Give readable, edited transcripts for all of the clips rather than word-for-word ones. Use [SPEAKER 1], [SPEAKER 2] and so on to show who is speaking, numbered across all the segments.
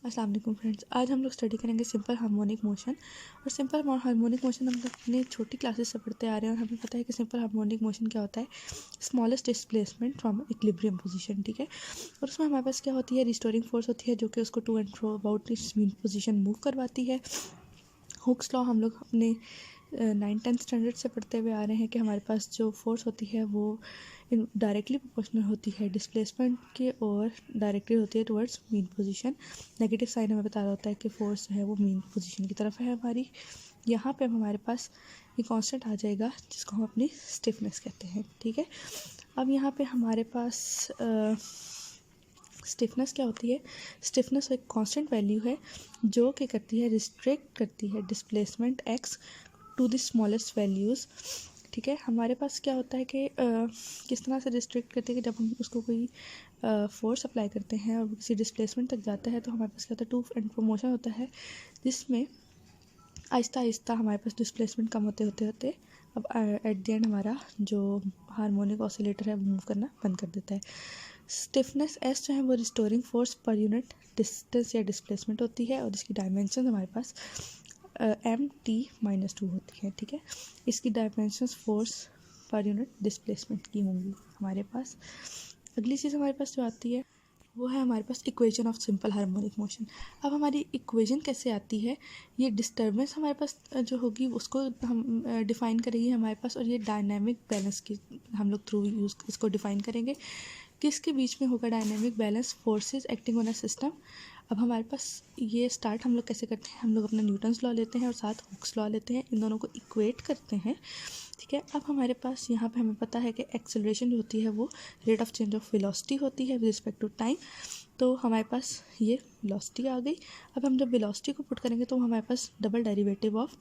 [SPEAKER 1] अस्सलाम वालेकुम फ्रेंड्स, आज हम लोग स्टडी करेंगे सिंपल हार्मोनिक मोशन। और सिंपल हार्मोनिक मोशन हम लोग अपने छोटी क्लासेस से पढ़ते आ रहे हैं और हमें पता है कि सिंपल हार्मोनिक मोशन क्या होता है, smallest displacement from equilibrium position. ठीक है, और उसमें हमारे पास क्या होती है, रिस्टोरिंग फोर्स होती है जो कि उसको to and fro about its mean position move करवाती है। हुक्स लॉ हम लोग अपने 9th-10th स्टैंडर्ड से पढ़ते हुए आ रहे हैं कि हमारे पास जो फोर्स होती है वो डायरेक्टली प्रोपोर्शनल होती है डिस्प्लेसमेंट के और डायरेक्टली होती है towards mean position. Negative sign हमें बता रहा होता है कि फोर्स जो है वो मीन पोजीशन की तरफ है हमारी। यहाँ पे हमारे पास ये कांस्टेंट आ जाएगा जिसको हम अपनी स्टिफनेस कहते हैं। ठीक है, अब यहाँ पे हमारे पास स्टिफनेस क्या होती है, स्टिफनेस एक कांस्टेंट वैल्यू है जो कि करती है, रिस्ट्रिक्ट करती है displacement x to the smallest values. ठीक है, हमारे पास क्या होता है कि किस तरह से रिस्ट्रिक्ट करते हैं कि जब हम उसको कोई फोर्स अप्लाई करते हैं और किसी डिस्प्लेसमेंट तक जाता है तो हमारे पास क्या होता है, टू एंड फ्रो मोशन होता है जिसमें आहिस्ता आहिस्ता हमारे पास डिस्प्लेसमेंट कम होते होते होते अब एट द एंड हमारा जो हार्मोनिक ऑसिलेटर है वो मूव करना बंद कर देता है। स्टिफनेस एस जो है वो restoring force per unit distance या डिस्प्लेसमेंट होती है और इसकी डायमेंशन हमारे पास mt-2 होती है। ठीक है, इसकी dimensions force per unit displacement की होंगी हमारे पास। अगली चीज़ हमारे पास जो आती है वो है हमारे पास equation of simple harmonic motion. अब हमारी इक्वेशन कैसे आती है, ये डिस्टर्बेंस हमारे पास जो होगी उसको हम डिफ़ाइन करेंगे हमारे पास, और ये डायनामिक बैलेंस की हम लोग थ्रू यूज़ इसको डिफ़ाइन करेंगे। किसके बीच में होगा dynamic balance, forces acting on a system. अब हमारे पास ये स्टार्ट हम लोग कैसे करते हैं, हम लोग अपना न्यूटन्स लॉ लेते हैं और साथ हुक्स लॉ लेते हैं, इन दोनों को इक्वेट करते हैं। ठीक है, अब हमारे पास यहाँ पे हमें पता है कि एक्सेलरेशन जो होती है वो rate of change of velocity होती है विद रिस्पेक्ट टू टाइम। तो हमारे पास ये वेलोसिटी आ गई। अब हम जब वेलोसिटी को पुट करेंगे तो हमारे पास डबल डेरिवेटिव ऑफ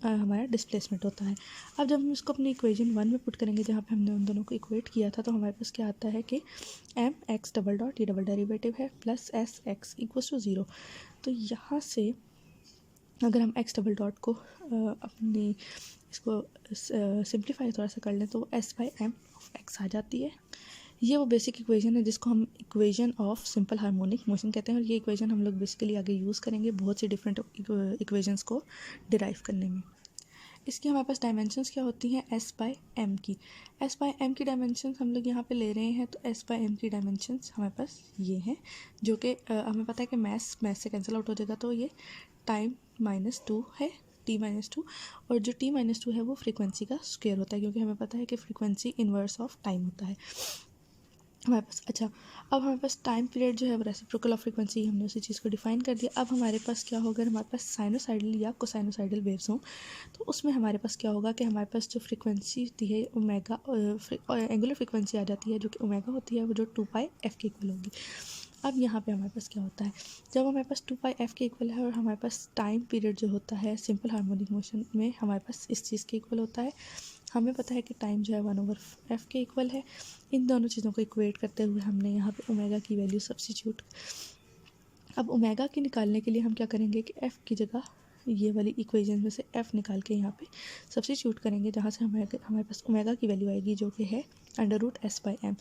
[SPEAKER 1] हमारा डिस्प्लेसमेंट होता है। अब जब हम इसको अपनी इक्वेशन 1 में पुट करेंगे जहाँ पे हमने उन दोनों को इक्वेट किया था तो हमारे पास क्या आता है कि एम एक्स डबल डॉट, ये डबल डेरिवेटिव है, plus s x equals to 0। तो यहाँ से अगर हम एक्स डबल डॉट को अपनी इसको सिंप्लीफाई थोड़ा सा कर लें तो S by M of X आ जाती है। ये वो बेसिक इक्वेशन है जिसको हम equation of simple harmonic motion कहते हैं और ये इक्वेशन हम लोग बेसिकली आगे यूज़ करेंगे बहुत सी डिफरेंट इक्वेशंस को डिराइव करने में। इसकी हमारे पास डायमेंशंस क्या होती हैं, एस बाय एम की। एस बाय एम की डायमेंशंस हम लोग यहाँ पे ले रहे हैं तो एस बाय एम की डायमेंशंस हमारे पास ये हैं जो कि हमें पता है कि मैथ से कैंसिल आउट हो जाएगा, तो ये टाइम -2 है, t-2, और जो t-2 है वो फ्रीक्वेंसी का स्क्वायर होता है क्योंकि हमें पता है कि फ्रीक्वेंसी इन्वर्स ऑफ टाइम होता है हमारे पास। अच्छा, अब हमारे पास टाइम पीरियड जो है वो रेसिप्रोकल ऑफ फ्रीक्वेंसी, हमने उसी चीज़ को डिफाइन कर दिया। अब हमारे पास क्या होगा, हमारे पास साइनोसाइडल या कोसाइनोसाइडल वेव्स हों तो उसमें हमारे पास क्या होगा कि हमारे पास जो फ्रीक्वेंसी होती है ओमेगा, एंगुलर फ्रीक्वेंसी आ जाती है जो कि ओमेगा होती है, वो जो 2πf के इक्वल होगी। अब यहाँ पे हमारे पास क्या होता है, जब हमारे पास 2πf के इक्वल है और हमारे पास टाइम पीरियड जो होता है सिंपल हार्मोनिक मोशन में हमारे पास इस चीज़ के इक्वल होता है। हमें पता है कि टाइम जो है 1/f के इक्वल है। इन दोनों चीज़ों को इक्वेट करते हुए हमने यहाँ पे ओमेगा की वैल्यू सब्स्टिट्यूट। अब ओमेगा की निकालने के लिए हम क्या करेंगे कि f की जगह ये वाली इक्वेशन में से f निकाल के यहाँ पे सब्स्टिट्यूट करेंगे जहाँ से हमारे पास ओमेगा की वैल्यू आएगी जो कि है √s/m।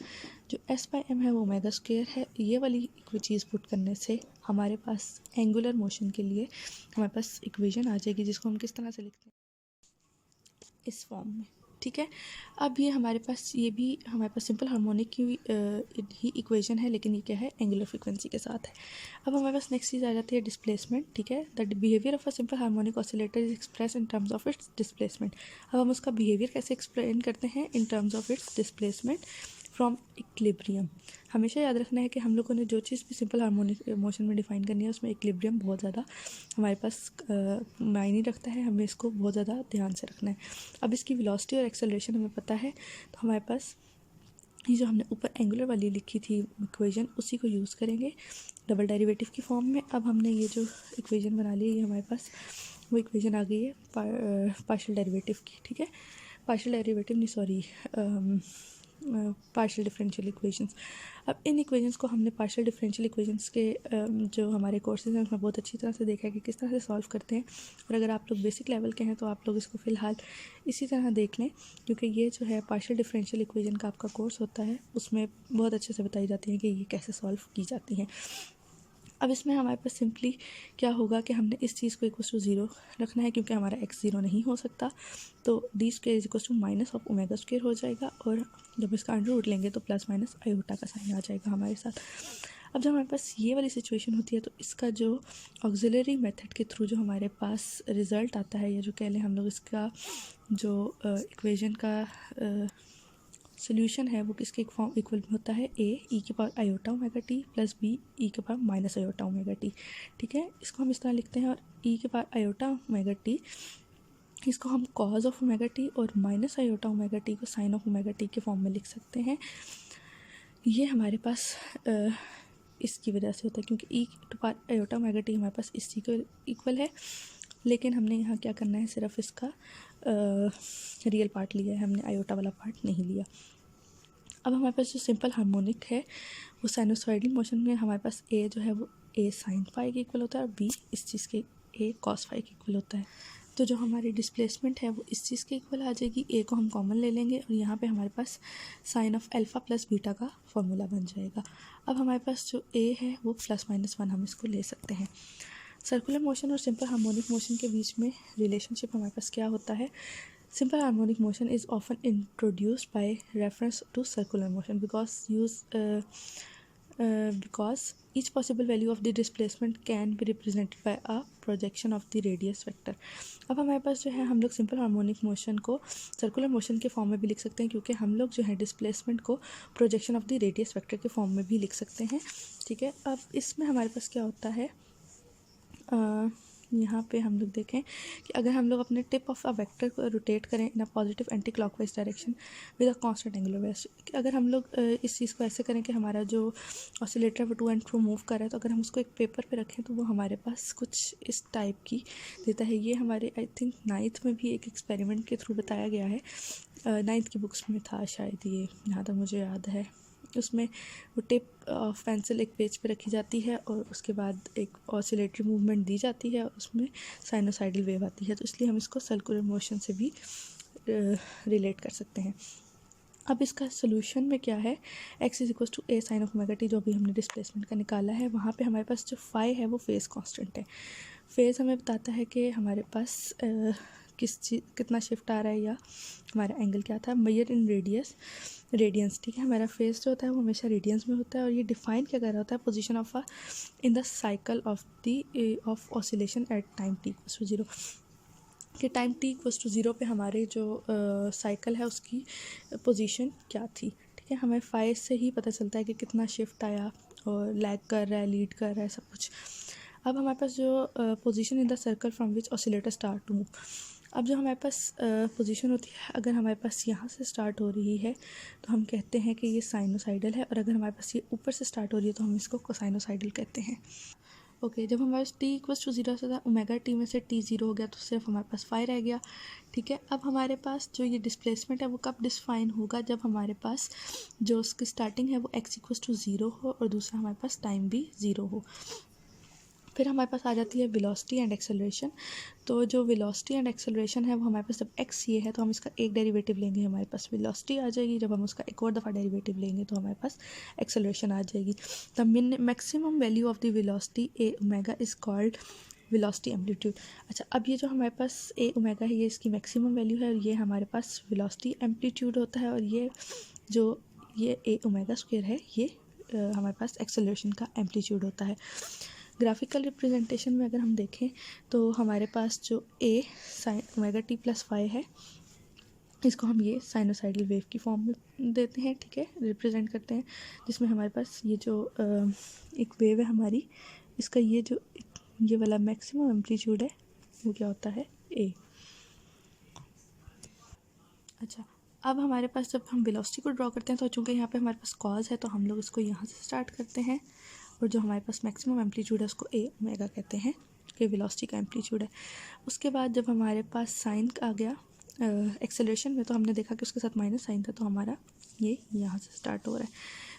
[SPEAKER 1] जो s/m है वो ओमेगा स्क्वायर है। ये वाली चीज़ पुट करने से हमारे पास एंगुलर मोशन के लिए हमारे पास इक्वेशन आ जाएगी जिसको हम किस तरह से लिखते हैं, इस फॉर्म में। ठीक है, अब ये हमारे पास ये भी हमारे पास सिंपल हार्मोनिक की ही इक्वेशन है लेकिन ये क्या है, एंगुलर फ्रीक्वेंसी के साथ है। अब हमारे पास नेक्स्ट चीज़ आ जाती है डिस्प्लेसमेंट। ठीक है, the behaviour of a simple harmonic oscillator is express in terms of its displacement. अब हम उसका बिहेवियर कैसे एक्सप्लेन करते हैं, in terms of its displacement from equilibrium. हमेशा याद रखना है कि हम लोगों ने जो चीज़ भी सिंपल हार्मोनिक मोशन में डिफाइन करनी है उसमें इक्विलिब्रियम बहुत ज़्यादा हमारे पास मायने रखता है, हमें इसको बहुत ज़्यादा ध्यान से रखना है। अब इसकी वेलोसिटी और एक्सेलरेशन हमें पता है तो हमारे पास ये जो हमने ऊपर एंगुलर वाली लिखी थी इक्वेशन उसी को यूज़ करेंगे डबल डेरिवेटिव की फॉर्म में। अब हमने ये जो इक्वेशन बना ली है ये हमारे पास वो इक्वेशन आ गई है पार्शियल डेरिवेटिव की। ठीक है, पार्शियल डेरिवेटिव नहीं, सॉरी, पार्शियल डिफरेंशियल इक्वेशंस। अब इन इक्वेशंस को हमने पार्शियल डिफरेंशियल इक्वेशंस के जो हमारे कोर्सेज हैं उसमें बहुत अच्छी तरह से देखा है कि किस तरह से सॉल्व करते हैं, और अगर आप लोग बेसिक लेवल के हैं तो आप लोग इसको फ़िलहाल इसी तरह देख लें क्योंकि ये जो है पार्शियल डिफरेंशियल इक्वेशन का आपका कोर्स होता है उसमें बहुत अच्छे से बताई जाती हैं कि ये कैसे सॉल्व की जाती हैं। अब इसमें हमारे पास सिंपली क्या होगा कि हमने इस चीज़ को इक्वल टू 0 रखना है, क्योंकि हमारा x 0 नहीं हो सकता, तो d square is equal to minus of omega square हो जाएगा, और जब इसका अंडर रूट लेंगे तो प्लस माइनस आयोटा का साइन आ जाएगा हमारे साथ। अब जब हमारे पास ये वाली सिचुएशन होती है तो इसका जो ऑक्सिलरी मेथड के थ्रू जो हमारे पास रिज़ल्ट आता है, या जो कह लें हम लोग इसका जो इक्वेशन का सोल्यूशन है वो किसके फॉर्म इक्वल होता है, a e के power iota omega t plus b e के power minus iota omega T. ठीक है, इसको हम इस तरह लिखते हैं, और e के पावर आयोटा ओमेगा टी इसको हम कॉज ऑफ ओमेगा टी और माइनस आयोटा ओमेगा टी को साइन ऑफ ओमेगा टी के फॉर्म में लिख सकते हैं। ये हमारे पास इसकी वजह से होता है, क्योंकि e to power iota omega t हमारे पास इस चीज़ को इक्वल है, लेकिन हमने यहाँ क्या करना है, सिर्फ इसका रियल पार्ट लिया है, हमने आयोटा वाला पार्ट नहीं लिया। अब हमारे पास जो सिंपल हार्मोनिक है वो साइनोसॉइडल मोशन में हमारे पास a जो है वो a साइन फाई के इक्वल होता है, और b इस चीज़ के a कॉस फाई के इक्वल होता है। तो जो हमारी डिस्प्लेसमेंट है वो इस चीज़ के इक्वल आ जाएगी, a को हम कॉमन ले लेंगे और यहाँ पे हमारे पास sine of alpha plus beta का फॉर्मूला बन जाएगा। अब हमारे पास जो a है वो प्लस माइनस 1 हम इसको ले सकते हैं। सर्कुलर मोशन और सिंपल हार्मोनिक मोशन के बीच में रिलेशनशिप हमारे पास क्या होता है, simple harmonic motion is often introduced by reference to circular motion because each possible value of the displacement can be represented by a projection of the radius vector। अब हमारे पास जो है हम लोग सिंपल हार्मोनिक मोशन को circular motion के form में भी लिख सकते हैं, क्योंकि हम लोग जो है डिस्प्लेसमेंट को projection of the radius vector के फॉर्म में भी लिख सकते हैं। ठीक है, अब इसमें हमारे पास क्या होता है, यहाँ पे हम लोग देखें कि अगर हम लोग अपने टिप ऑफ अ वेक्टर को रोटेट करें in a positive anti clockwise direction with a constant angular velocity, अगर हम लोग इस चीज़ को ऐसे करें कि हमारा जो ऑसिलेटर वो टू एंड फ्रो मूव कर रहा है, तो अगर हम उसको एक पेपर पे रखें तो वो हमारे पास कुछ इस टाइप की देता है। ये हमारे आई थिंक 9th में भी एक एक्सपेरिमेंट के थ्रू बताया गया है, 9th की बुक्स में था शायद, ये जहाँ तक मुझे याद है। उसमें वो टिप ऑफ पेंसिल एक पेज पे रखी जाती है और उसके बाद एक ऑसिलेटरी मूवमेंट दी जाती है और उसमें साइनोसाइडल वेव आती है, तो इसलिए हम इसको सर्कुलर मोशन से भी रिलेट कर सकते हैं। अब इसका सोल्यूशन में क्या है, x is equal to a sine of omega t, जो अभी हमने डिस्प्लेसमेंट का निकाला है, वहाँ पे हमारे पास जो फाई है वो फेज़ कांस्टेंट है। फेज़ हमें बताता है कि हमारे पास कितना शिफ्ट आ रहा है या हमारा एंगल क्या था, मेजर इन रेडियंस। ठीक है, हमारा फेस जो होता है वो हमेशा रेडियंस में होता है, और ये डिफाइन क्या कर रहा होता है, position of a in the cycle of oscillation at time t equals to 0, कि टाइम t इक्वल्स टू 0 पे हमारे जो साइकिल है उसकी पोजीशन क्या थी। ठीक है, हमें फाइव से ही पता चलता है कि कितना शिफ्ट आया और लैग कर रहा है, लीड कर रहा है, सब कुछ। अब हमारे पास जो position in the circle from which oscillator start to move, अब जो हमारे पास पोजीशन होती है, अगर हमारे पास यहाँ से स्टार्ट हो रही है तो हम कहते हैं कि ये साइनोसाइडल है, और अगर हमारे पास ये ऊपर से स्टार्ट हो रही है तो हम इसको कोसाइनोसाइडल कहते हैं। ओके, जब हमारे पास t इक्वल्स टू 0 से था, ओमेगा t में से t 0 हो गया तो सिर्फ हमारे पास फाई रह गया। ठीक है, अब हमारे पास जो ये डिस्प्लेसमेंट है वो कब डिफाइन होगा, जब हमारे पास जो उसकी स्टार्टिंग है वो x इक्वल्स टू 0 हो और दूसरा हमारे पास टाइम भी 0 हो। फिर हमारे पास आ जाती है वेलोसिटी एंड एक्सेलरेशन। तो जो वेलोसिटी एंड एक्सेलरेशन है वो हमारे पास जब x ये है तो हम इसका एक डेरिवेटिव लेंगे, हमारे पास वेलोसिटी आ जाएगी। जब हम उसका एक और दफ़ा डेरिवेटिव लेंगे तो हमारे पास एक्सेलरेशन आ जाएगी। The maximum value of the velocity A omega is called velocity amplitude. अच्छा, अब ये जो हमारे पास ए ओमेगा है ये इसकी मैक्सिमम वैल्यू है, और ये हमारे पास वेलोसिटी एम्पलीट्यूड होता है, और ये ए ओमेगा स्क्वायर है, ये हमारे पास एक्सेलरेशन का एम्पलीट्यूड होता है। ग्राफिकल रिप्रेजेंटेशन में अगर हम देखें तो हमारे पास जो a sine omega t plus phi है, इसको हम ये साइनोसाइडल वेव की फॉर्म में देते हैं। ठीक है, रिप्रेजेंट करते हैं, जिसमें हमारे पास ये जो एक वेव है हमारी, इसका ये वाला मैक्सिमम एम्पलीट्यूड है वो क्या होता है, a। अच्छा, अब हमारे पास जब हम वेलोसिटी को ड्रॉ करते हैं तो चूँकि यहाँ पे हमारे पास कॉज है तो हम लोग इसको यहाँ से स्टार्ट करते हैं, और जो हमारे पास मैक्सिमम एम्पलीट्यूड है उसको ए ओमेगा कहते हैं, कि वेलोसिटी का एम्पलीट्यूड है। उसके बाद जब हमारे पास साइन आ गया एक्सेलरेशन में, तो हमने देखा कि उसके साथ माइनस साइन था, तो हमारा ये यहाँ से स्टार्ट हो रहा है।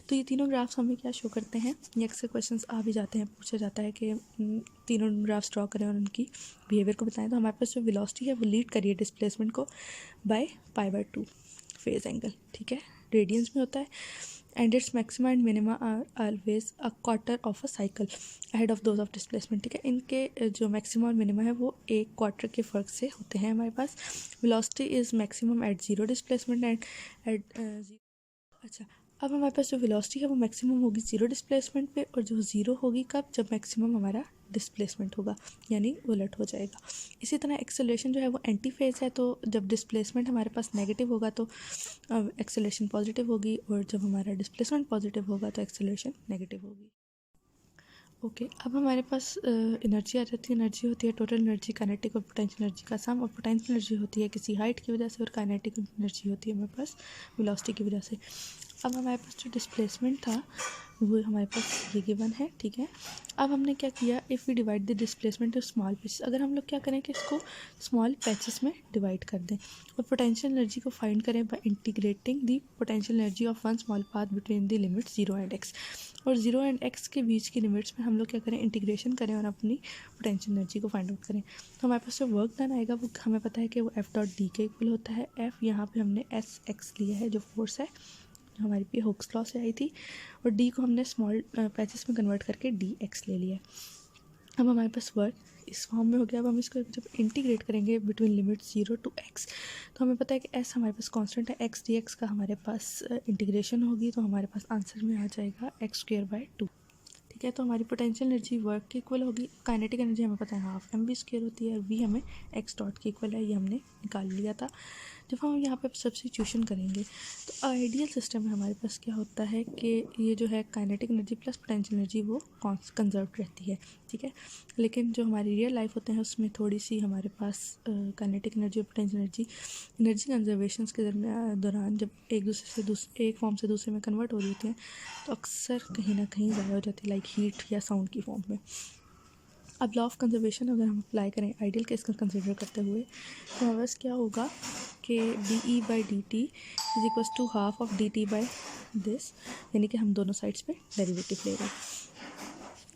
[SPEAKER 1] तो ये तीनों ग्राफ्स हमें क्या शो करते हैं, ये अक्सर क्वेश्चंस आ भी जाते हैं, पूछा जाता है कि तीनों ग्राफ्स ड्रॉ करें और उनकी बिहेवियर को बताएं। तो हमारे पास जो वेलोसिटी है वो लीड करिए डिस्प्लेसमेंट को बाय π/2 फेज़ एंगल। ठीक है, रेडियंस में होता है। And its maxima and minima are always a quarter of a cycle ahead of those of displacement. ठीक है, इनके जो मैक्सिमा और मिनिमा है वो एक क्वार्टर के फ़र्क से होते हैं हमारे पास। Velocity is maximum at zero displacement and at अच्छा, अब हमारे पास जो वेलोसिटी है वो मैक्सिमम होगी ज़ीरो डिस्प्लेसमेंट पे, और जो ज़ीरो होगी कब, जब मैक्सिमम हमारा डिस्प्लेसमेंट होगा, यानी उलट हो जाएगा। इसी तरह एक्सेलरेशन जो है वो एंटी फेज है, तो जब डिस्प्लेसमेंट हमारे पास नेगेटिव होगा तो एक्सेलरेशन पॉजिटिव होगी, और जब हमारा डिस्प्लेसमेंट पॉजिटिव होगा तो एक्सेलरेशन नेगेटिव होगी। ओके, अब हमारे पास एनर्जी आ जाती है। एनर्जी होती है टोटल एनर्जी, काइनेटिक और पोटेंशियल एनर्जी का सम, और पोटेंशियल एनर्जी होती है किसी हाइट की वजह से, और काइनेटिक एनर्जी होती है हमारे पास वेलोसिटी की वजह से। अब हमारे पास जो डिस्प्लेसमेंट था वो हमारे पास ये गिवन है। ठीक है, अब हमने क्या किया, if we divide the displacement to small patches, अगर हम लोग क्या करें कि इसको स्मॉल पैचेस में डिवाइड कर दें, और पोटेंशियल एनर्जी को फाइंड करें by integrating the potential energy of one small path between the limit 0 and x, और 0 एंड x के बीच की लिमिट्स में हम लोग क्या करें, इंटीग्रेशन करें और अपनी पोटेंशियल एनर्जी को फाइंड आउट करें। तो हमारे पास जो वर्क डन आएगा वो हमें पता है कि वो एफ डॉट डी के इक्वल होता है। एफ यहाँ पे हमने एस एक्स लिया है जो फोर्स है, जो हमारी पे हुक्स लॉ से आई थी, और डी को हमने स्मॉल पैचेस में कन्वर्ट करके डी एक्स ले लिया है। अब हमारे पास वर्क इस फॉर्म में हो गया। अब हम इसको जब इंटीग्रेट करेंगे बिटवीन लिमिट 0 टू x, तो हमें पता है कि s हमारे पास कांस्टेंट है, x dx का हमारे पास इंटीग्रेशन होगी, तो हमारे पास आंसर में आ जाएगा x²/2। ठीक है, तो हमारी पोटेंशियल एनर्जी वर्क की इक्वल होगी। काइनेटिक एनर्जी हमें पता है हाफ mv² होती है, और v हमें x डॉट की इक्वल है, ये हमने निकाल लिया था। जब हम यहाँ पे सब्स्टिट्यूशन करेंगे तो आइडियल सिस्टम में हमारे पास क्या होता है कि ये जो है kinetic energy plus potential energy वो कंजर्व रहती है। ठीक है, लेकिन जो हमारी रियल लाइफ होते हैं उसमें थोड़ी सी हमारे पास काइनेटिक एनर्जी और पोटेंशियल एनर्जी कंजर्वेशन के दौरान जब एक फॉर्म से दूसरे में कन्वर्ट हो रही होती हैं तो अक्सर कहीं ना कहीं ज़्यादा हो जाती है, लाइक हीट या साउंड की फॉर्म में। अब लॉ ऑफ कंजर्वेशन अगर हम अप्लाई करें आइडियल केस का कंसिडर करते हुए, तो हमारे पास क्या होगा कि dE/dt is equal to half of dt by this, यानी कि हम दोनों साइड्स पे डेरिवेटिव ले रहे हैं।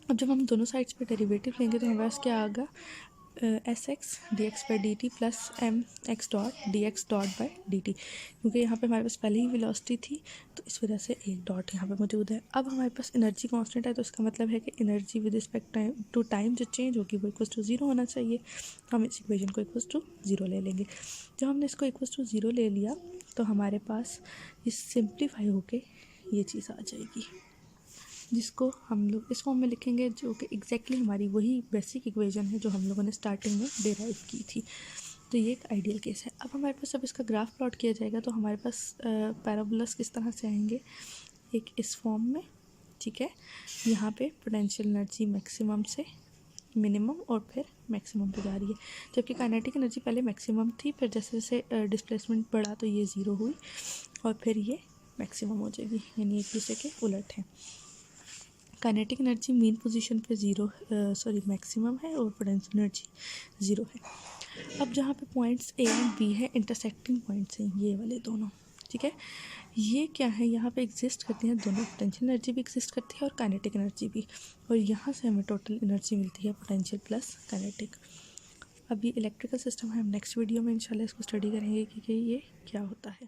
[SPEAKER 1] अब जब हम दोनों साइड्स पे डेरिवेटिव लेंगे तो हमारे पास क्या आएगा, s d x by d t plus m x dot d x dot by d t, क्योंकि यहाँ पे हमारे पास पहले ही वेलोसिटी थी तो इस वजह से एक डॉट यहाँ पे मौजूद है। अब हमारे पास एनर्जी कांस्टेंट है, तो इसका मतलब है कि energy with respect to time जो चेंज होगी वो इक्वल टू 0 होना चाहिए। हम इस इक्वेशन को इक्वल टू 0 ले लेंगे। जब हमने इसको इक्वल टू 0 ले लिया तो हमारे पास ये सिंप्लीफाई होके ये चीज़ आ जाएगी, जिसको हम लोग इस फॉर्म में लिखेंगे, जो कि एग्जैक्टली हमारी वही बेसिक इक्वेशन है जो हम लोगों ने स्टार्टिंग में डिराइव की थी। तो ये एक आइडियल केस है। अब हमारे पास जब इसका ग्राफ प्लॉट किया जाएगा तो हमारे पास पैराबोलास किस तरह से आएंगे, एक इस फॉर्म में। ठीक है, यहाँ पे पोटेंशियल एनर्जी मैक्सिमम से मिनिमम और फिर मैक्सिमम पे जा रही है, जबकि काइनेटिक एनर्जी पहले मैक्सिमम थी, फिर जैसे जैसे डिस्प्लेसमेंट बढ़ा तो ये 0 हुई और फिर ये मैक्सिमम हो जाएगी, यानी एक दूसरे के उलट है। काइनेटिक एनर्जी मेन पोजीशन पे मैक्सिमम है और पोटेंशियल एनर्जी 0 है। अब जहाँ पे पॉइंट्स ए एंड बी है, इंटरसेक्टिंग पॉइंट्स हैं ये वाले दोनों। ठीक है, ये क्या है, यहाँ पे एग्जिस्ट करती हैं दोनों, पोटेंशियल एनर्जी भी एग्जिस्ट करती है और काइनेटिक एनर्जी भी, और यहाँ से हमें टोटल एनर्जी मिलती है पोटेंशियल प्लस काइनेटिक। अब ये इलेक्ट्रिकल सिस्टम है, हम नेक्स्ट वीडियो में इंशाल्लाह इसको स्टडी करेंगे कि ये क्या होता है।